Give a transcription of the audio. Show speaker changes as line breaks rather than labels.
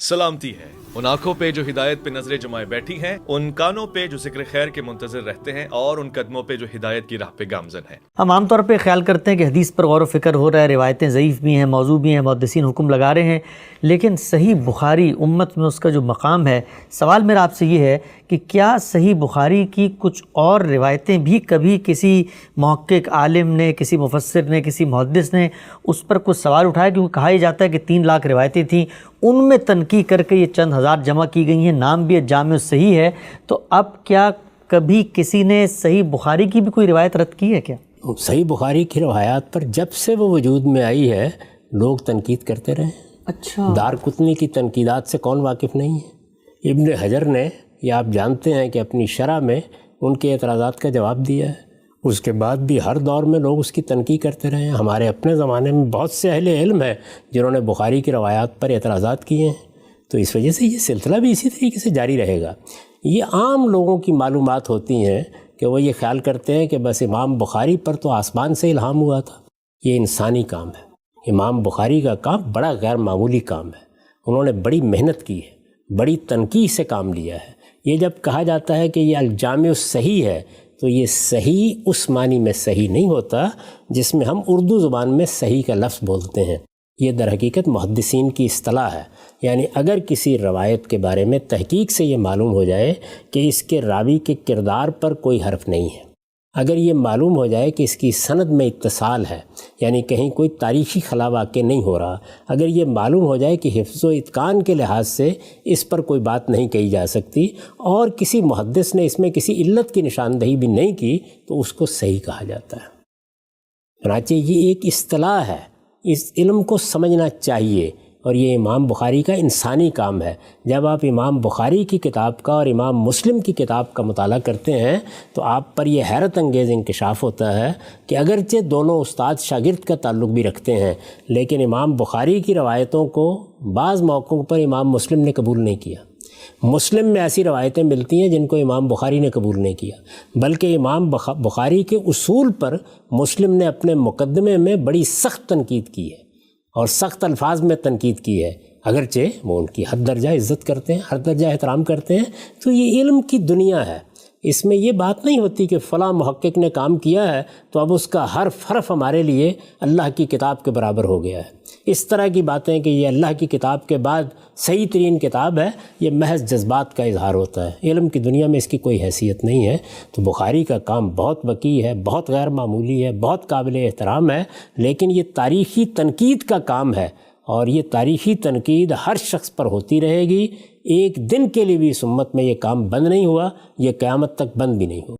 सलामती है उन आंखों पे जो हिदायत पे नजरें जमाए बैठी हैं, उन कानों पे जो जिक्र खैर के मुंतजर रहते हैं, और उन कदमों पे जो हिदायत की राह पे गामजन हैं।
हम आम तौर पे ख्याल करते हैं कि हदीस पर गौर व फिक्र हो रहा है, रिवायतें ज़ईफ़ भी हैं, मौजू भी हैं, मुहद्दिसीन हुक्म लगा रहे हैं, लेकिन सही बुखारी उम्मत में उसका जो मकाम है, सवाल मेरा आपसे ये है कि क्या सही बुखारी की कुछ और रिवायतें भी कभी किसी मुहक्किक आलिम ने, किसी मुफस्सिर ने, किसी मुहद्दिस ने उस पर कुछ सवाल उठाया? क्योंकि कहा ही जाता है कि 3 लाख रिवायतें थीं, उनमें तनकीद करके ये चंद हज़ार जमा की गई हैं, नाम भी जामे सही है। तो अब क्या कभी किसी ने सही बुखारी की भी कोई रिवायत रद्द की है क्या?
सही बुखारी की रवायात पर जब से वो वजूद में आई है लोग तनकीद करते रहे।
अच्छा,
दारकुतनी की तनकीदात से कौन वाकिफ़ नहीं है? इब्न हजर ने, या आप जानते हैं कि अपनी शरह में उनके एतराज़ात का जवाब दिया है। उसके बाद भी हर दौर में लोग उसकी तनकीद करते रहे हैं। हमारे अपने ज़माने में बहुत से अहले इल्म है जिन्होंने बुखारी की रवायात पर एतराज़ात किए हैं। तो इस वजह से ये सिलसिला भी इसी तरीके से जारी रहेगा। ये आम लोगों की मालूमात होती हैं कि वो ये ख्याल करते हैं कि बस इमाम बुखारी पर तो आसमान से इल्हाम हुआ था। ये इंसानी काम है। इमाम बुखारी का काम बड़ा गैर मामूली काम है। उन्होंने बड़ी मेहनत की है, बड़ी तनकीद से काम लिया है। ये जब कहा जाता है कि ये अल-जामे सही है, तो ये सही उस मानी में सही नहीं होता जिसमें हम उर्दू ज़ुबान में सही का लफ्ज़ बोलते हैं। ये दर हकीकत मुहद्दिसीन की इस्तिलाह है। यानी अगर किसी रवायत के बारे में तहकीक से ये मालूम हो जाए कि इसके रावी के किरदार पर कोई हर्फ नहीं है, अगर ये मालूम हो जाए कि इसकी सनद में इत्तिसाल है, यानी कहीं कोई तारीख़ी खला वाक़या नहीं हो रहा, अगर ये मालूम हो जाए कि हिफ्ज़ व इत्कान के लिहाज से इस पर कोई बात नहीं कही जा सकती और किसी मुहद्दिस ने इसमें किसी इल्लत की निशानदही भी नहीं की, तो उसको सही कहा जाता है। चनांचे ये एक इस्तिलाह है, इस इल्म को समझना चाहिए। और ये इमाम बुखारी का इंसानी काम है। जब आप इमाम बुखारी की किताब का और इमाम मुस्लिम की किताब का मुताला करते हैं तो आप पर यह हैरत अंगेज़ इंकशाफ होता है कि अगरचे दोनों उस्ताद शागिर्द का ताल्लुक़ भी रखते हैं, लेकिन इमाम बुखारी की रवायतों को बाज़ मौक़ों पर इमाम मुस्लिम ने कबूल नहीं किया। मुस्लिम में ऐसी रवायतें मिलती हैं जिनको इमाम बुखारी ने कबूल नहीं किया, बल्कि इमाम बुखारी के उसूल पर मुस्लिम ने अपने मुकदमे में बड़ी सख्त तनकीद की है और सख्त अल्फाज में तनकीद की है। अगरचे वो उनकी हद दर्जा इज़्ज़त करते हैं, हर दर्जा एहतराम करते हैं। तो ये इल्म की दुनिया है, इसमें ये बात नहीं होती कि फ़लाँ मुहक्किक ने काम किया है तो अब उसका हर्फ हमारे लिए अल्लाह की किताब के बराबर हो गया है। इस तरह की बातें कि ये अल्लाह की किताब के बाद सही तरीन किताब है, ये महज जज्बात का इजहार होता है। इल्म की दुनिया में इसकी कोई हैसियत नहीं है। तो बुखारी का काम बहुत वकी है, बहुत गैर मामूली है, बहुत काबिल एहतराम है, लेकिन ये तारीख़ी तनकीद का काम है और ये तारीख़ी तनकीद हर शख्स पर होती रहेगी। एक दिन के लिए भी इस उम्मत में ये काम बंद नहीं हुआ, ये क़यामत तक बंद भी नहीं हुआ।